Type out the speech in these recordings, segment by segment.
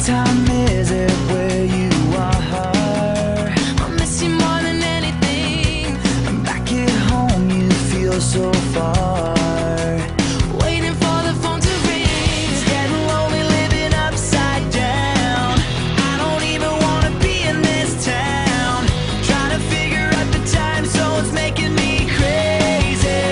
time is it where you are? I miss you more than anything. I'm back at home, you feel so far. Waiting for the phone to ring. It's getting lonely living upside down. I don't even wanna be in this town. Trying to figure out the time zones making me crazy.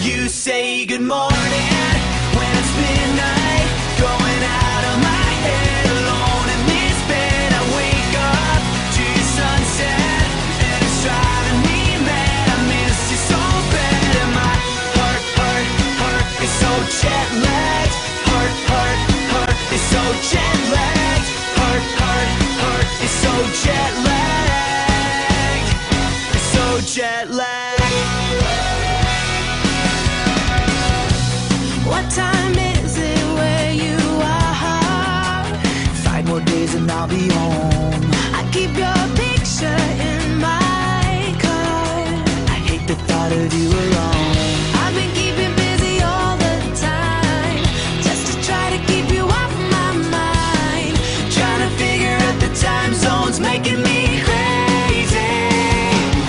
You say good morning when it's midnight, going out of my head alone in this bed. I wake up to your sunset and it's driving me mad. I miss you so bad and my heart is so jet lagged. Heart is so jet lagged. Heart is so jet lagged. It's so jet lagged. What time is it where you are? 5 more days and I'll be home. I keep your picture in my car. I hate the thought of you alone. I've been keeping busy all the time, just to try to keep you off my mind. Trying to figure out the time zones making me crazy.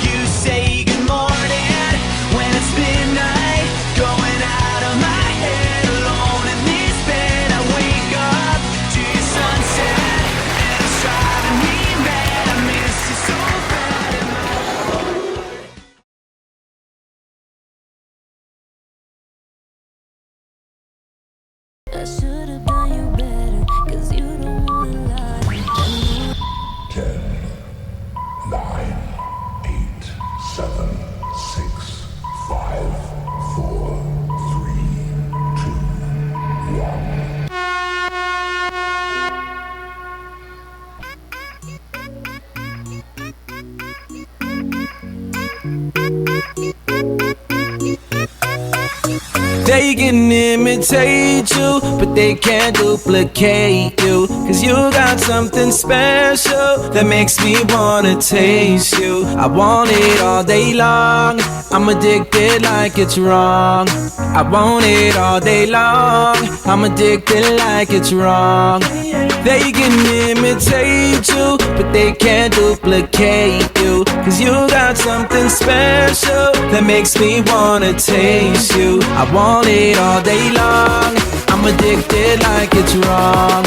You say good morning when it's midnight, going out of my head alone in this bed. I wake up to your sunset and it's driving me mad. I miss you so bad. I should have done you better, 'cause you don't wanna lie. 10, 9, 8, 7, 6, 5, 4, 3, 2, 1. They can imitate you, but they can't duplicate you. 'Cause you got something special that makes me wanna taste you. I want it all day long, I'm addicted like it's wrong. I want it all day long, I'm addicted like it's wrong. They can imitate you, but they can't duplicate you. 'Cause you got something special that makes me wanna taste you. I want it all day long, I'm addicted like it's wrong.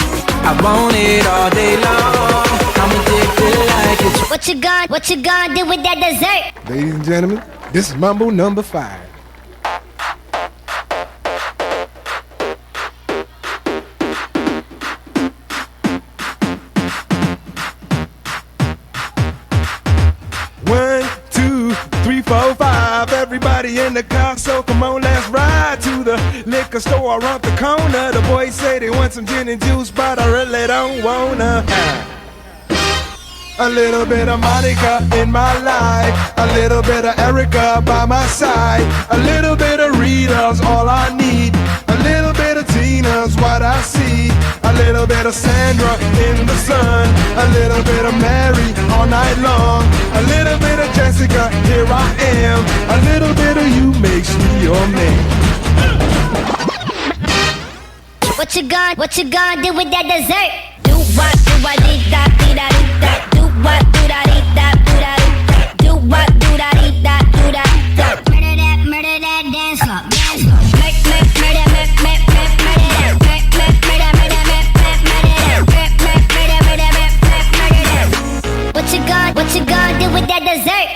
I want it all day long, I'm addicted like it's wrong. What you gonna do with that dessert? Ladies and gentlemen, this is Mambo number 5. One, two, three, four, five. Everybody in the car, so come on, let's ride to the liquor store around the corner. The boys say they want some gin and juice, but I really don't wanna. A little bit of Monica in my life, a little bit of Erica by my side, a little bit of Rita's all I need, a little bit of Tina's what I see, a little bit of Sandra in the sun, a little bit of Mary all night long, a little bit of Jessica, here I am, a little bit of you makes me your man. What you gonna do with that dessert? Do what dee da dee da dee da. Do what do da dee da do da dee da. Do what do da dee da do da da. Murder that dance floor, dance floor. Murder that. What you gonna do with that dessert?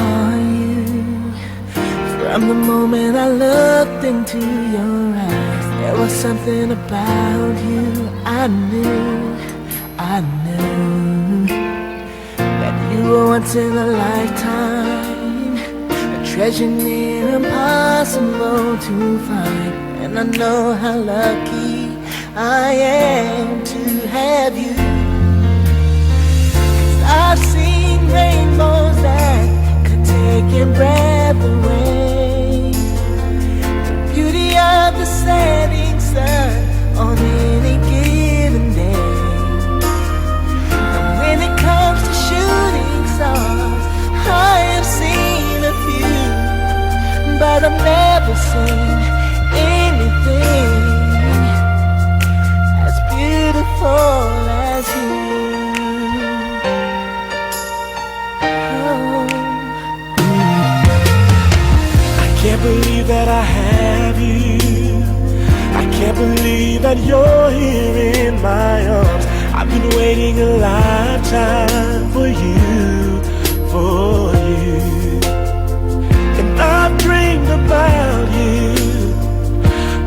saw you. From the moment I looked into your eyes, there was something about you I knew that you were once in a lifetime, a treasure near impossible to find. And I know how lucky I am to have you. 'Cause I've seen rainbows that could take your breath away, the beauty of the setting sun on any given day. And when it comes to shooting stars, I have seen a few, but I've never seen anything as beautiful as you. Oh. I can't believe that I have you. I can't believe that you're here in my arms. I've been waiting a lifetime for you, and I've dreamed about you,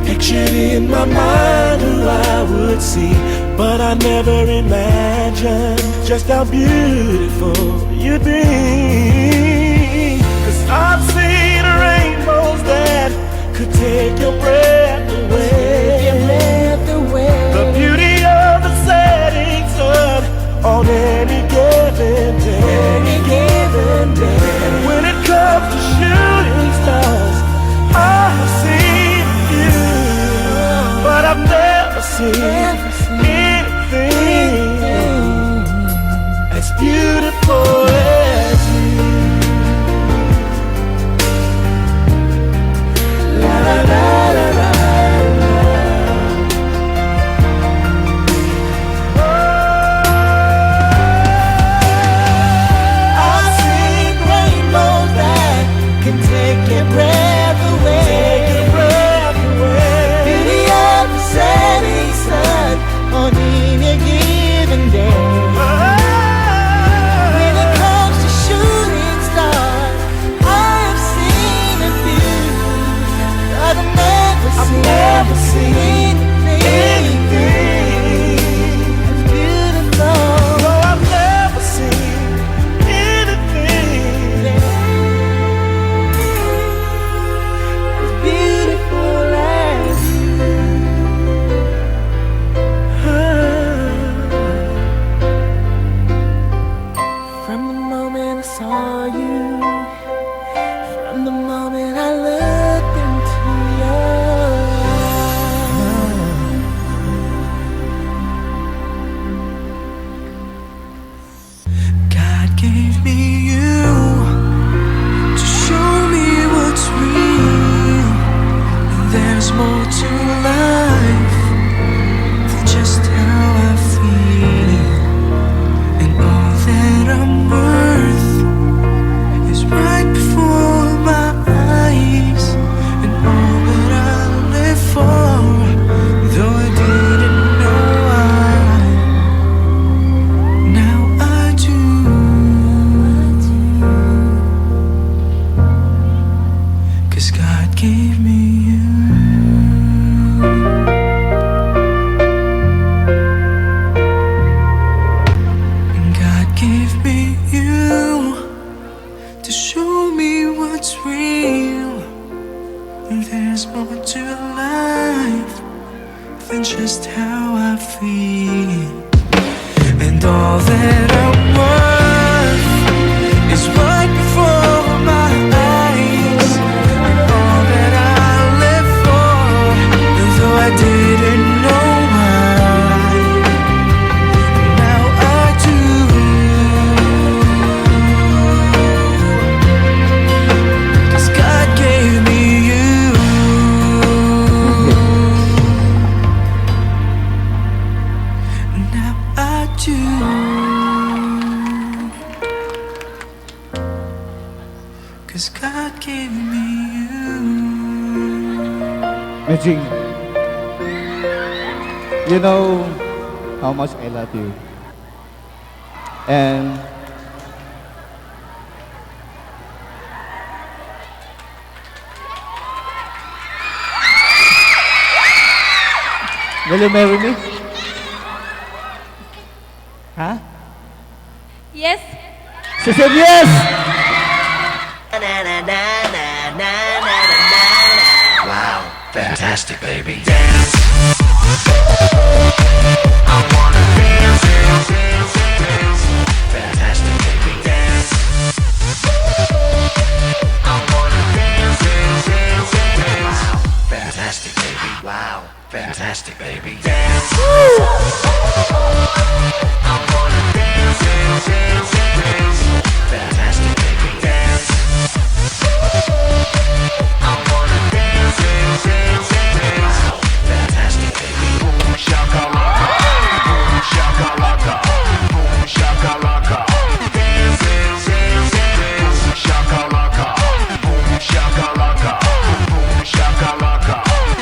pictured in my mind who I would see, but I never imagined just how beautiful you'd be. 'Cause I've seen rainbows that could take your breath away, the beauty of the setting sun on any given day. And when it comes to shooting stars, I have seen you, but I've never seen anything as beautiful as you. La la la la la. Take your breath away, beauty of the setting sun on any given day. When it comes to shooting stars, I've seen a few, but I've never seen anything as beautiful. No, I've never seen anything beautiful as you. From the moment I saw you, from the moment I looked into your eyes, God gave me you to show me what's real. There's more to life than just how I feel, and all that I'm worth is right before my eyes, and all that I live for, though I didn't know why, now I do. 'Cause God gave me you. God gave me you to show me what's real. There's more to life than just how I feel, and all that I'm worth is right before my eyes, and all that I live for, though I didn't know why, now I do. 'Cause God gave me you. Now I do. 'Cause God gave me you. Magic, you know how much I love you. And Will you marry me? Huh? Yes. She said yes! Fantastic, baby. Fantastic, baby. Fantastic, baby. Wow. Fantastic, baby. Fantastic, baby. Fantastic, baby. Boom shakalaka, boom shakalaka, boom shakalaka. Dance, dance, dance, dance. Boom shakalaka, boom shakalaka, boom shakalaka.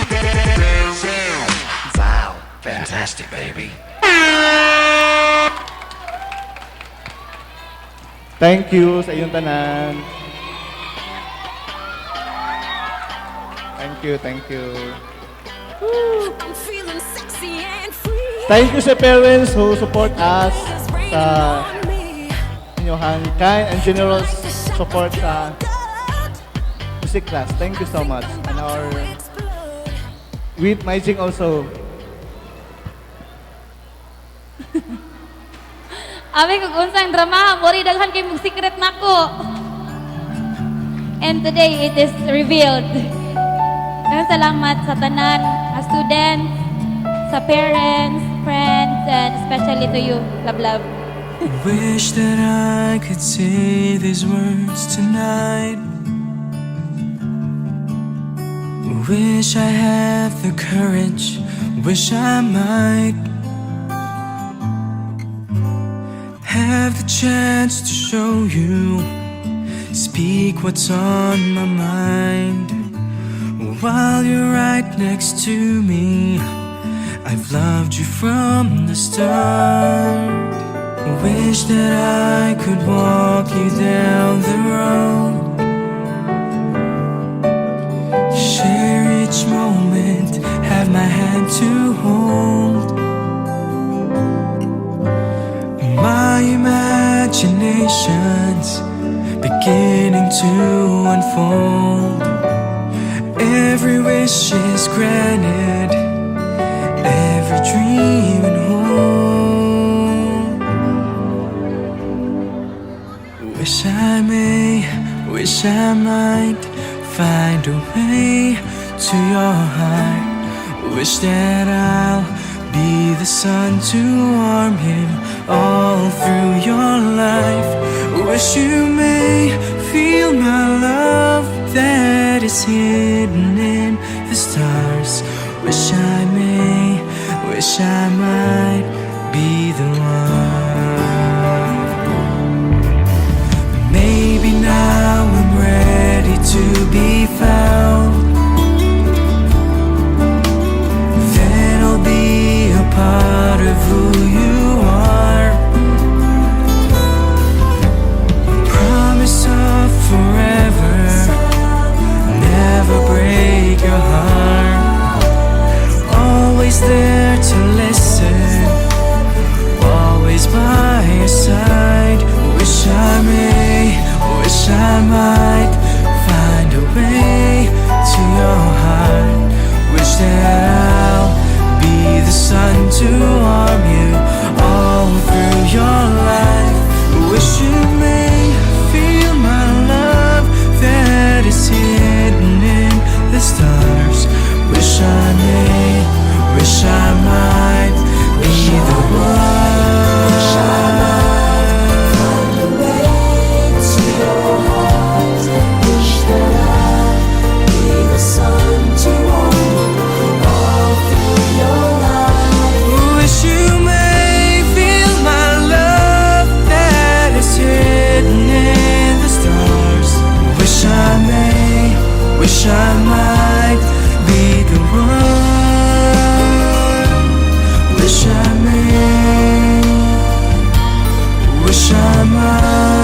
Dance, dance. Wow. Fantastic, baby. Thank you sa iyong tanan. Thank you, thank you. I'm feeling sexy and free. Thank you sa parents who support us sa inyong kind and generous support sa music class. Thank you so much. And our with Maijing also. Abi kung unsang drama, mori daghan kay mong secret nako. And today it is revealed. Maraming salamat sa tanan, sa students, sa parents, friends, and especially to you. Love, love. Wish that I could say these words tonight. Wish I had the courage. Wish I might have the chance to show you, speak what's on my mind. While you're right next to me, I've loved you from the start. Wish that I could walk you down the road, share each moment, have my hand to hold. My imagination's beginning to unfold. Every wish is granted, every dream and hope. Wish I may, wish I might find a way to your heart. Wish that I'll be the sun to warm him all through your life. Wish you may feel my love that is hidden in the stars. Wish I may, wish I might be the one. Maybe now I'm ready to be found. Then I'll be a part of who you are. Promise of forever, never break your heart. Always there to listen, always by your side. Wish I may, wish I might find a way to your heart. Wish that I'll be the sun to warm you all through your life. Wish you may feel my love that is hidden in the stars. Wish I may, wish I might be the one. Wish you may feel my love that is hidden in the stars. Wish I may, wish I might be the one. Wish I may, wish I might.